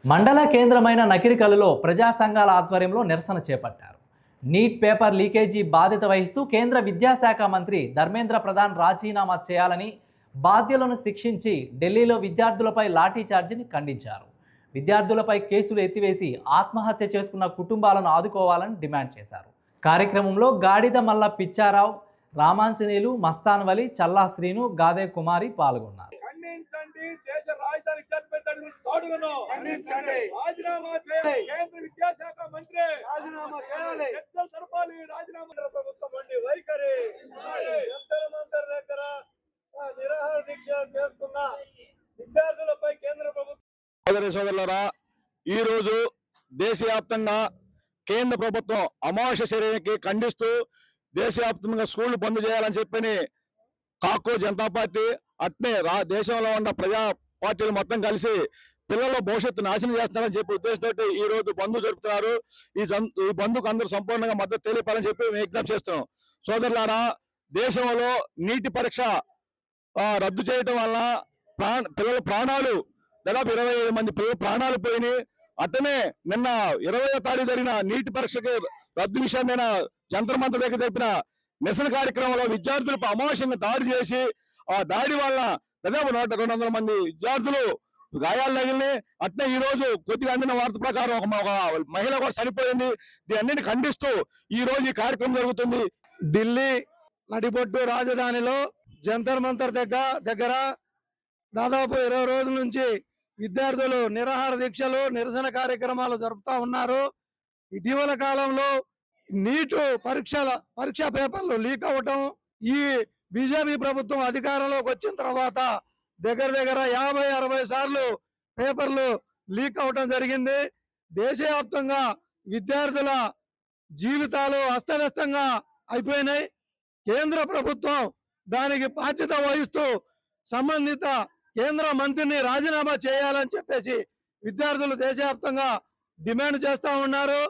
మండల కేంద్రమైన నకిరికల్లులో ప్రజా సంఘాల ఆధ్వర్యంలో నిరసన చేపట్టారు. నీట్ పేపర్ లీకేజీ బాధ్యత వహిస్తూ కేంద్ర విద్యాశాఖ మంత్రి ధర్మేంద్ర ప్రధాన్ రాజీనామా చేయాలని, బాధ్యులను శిక్షించి ఢిల్లీలో విద్యార్థులపై లాఠీచార్జిని ఖండించారు. విద్యార్థులపై కేసులు ఎత్తివేసి ఆత్మహత్య చేసుకున్న కుటుంబాలను ఆదుకోవాలని డిమాండ్ చేశారు. కార్యక్రమంలో గాడిద మల్ల పిచ్చారావు, రామాంజనేయులు, మస్తాన్ వలి, చల్లా శ్రీను, గాదే కుమారి పాల్గొన్నారు. దేశ రాజధాని రాజీనామా చేయాలి. కేంద్ర విద్యాశాఖ మంత్రి రాజీనామా చేయాలి. చర్చలు జరపాలి. రాజీనామా ప్రభుత్వం వైఖరి జంతర్ దగ్గర నిరాహార దీక్ష చేస్తున్న విద్యార్థులపై కేంద్ర ప్రభుత్వం. సోదరులారా, ఈ రోజు దేశవ్యాప్తంగా కేంద్ర ప్రభుత్వం అమానుష చర్యకి ఖండిస్తూ దేశవ్యాప్తంగా స్కూళ్లు బంద్ చేయాలని చెప్పని కాకో జనతా పార్టీ అట్నే దేశంలో ఉన్న ప్రజా పార్టీలు మొత్తం కలిసి పిల్లల భవిష్యత్తు నాశనం చేస్తున్నారని చెప్పి ఉద్దేశంతో ఈ రోజు బంద్ జరుపుతున్నారు. ఈ బంద్కు అందరూ సంపూర్ణంగా మద్దతు తెలియపాలని చెప్పి మేము విజ్ఞప్తి చేస్తున్నాం. సోదరులారా, దేశంలో నీటి పరీక్ష రద్దు చేయడం వల్ల పిల్లల ప్రాణాలు దాదాపు 25 మంది పిల్లల ప్రాణాలు పోయినాయి. అట్టనే నిన్న 20వ తారీఖు జరిగిన నీటి పరీక్షకి రద్దు విషయం మీద జంతర్ మంతర్ దగ్గర జరిపిన నిరసన కార్యక్రమంలో విద్యార్థులపై అమానుషంగా దాడి చేసి ఆ దాడి వల్ల దాదాపు 200 మంది విద్యార్థులు గాయాలు తగిలినాయి. అట్నే ఈ రోజు కొద్దిగా అందిన వార్త ప్రకారం ఒక మహిళ కూడా చనిపోయింది. దీన్ని ఖండిస్తూ ఈ రోజు ఈ కార్యక్రమం జరుగుతుంది. ఢిల్లీ నడిబొడ్డు రాజధానిలో జంతర్ మంతర్ దగ్గర దాదాపు 20 రోజుల నుంచి విద్యార్థులు నిరాహార దీక్షలు, నిరసన కార్యక్రమాలు జరుపుతా ఉన్నారు. ఇటీవల కాలంలో నీటు పరీక్షా పేపర్లు లీక్ అవటం, ఈ బీజేపీ ప్రభుత్వం అధికారంలోకి వచ్చిన తర్వాత దగ్గర 50-60 సార్లు పేపర్లు లీక్ అవటం జరిగింది. దేశవ్యాప్తంగా విద్యార్థుల జీవితాలు అస్తవ్యస్తంగా అయిపోయినాయి. కేంద్ర ప్రభుత్వం దానికి బాధ్యత వహిస్తూ సంబంధిత కేంద్ర మంత్రిని రాజీనామా చేయాలని చెప్పేసి విద్యార్థులు దేశవ్యాప్తంగా డిమాండ్ చేస్తా ఉన్నారు.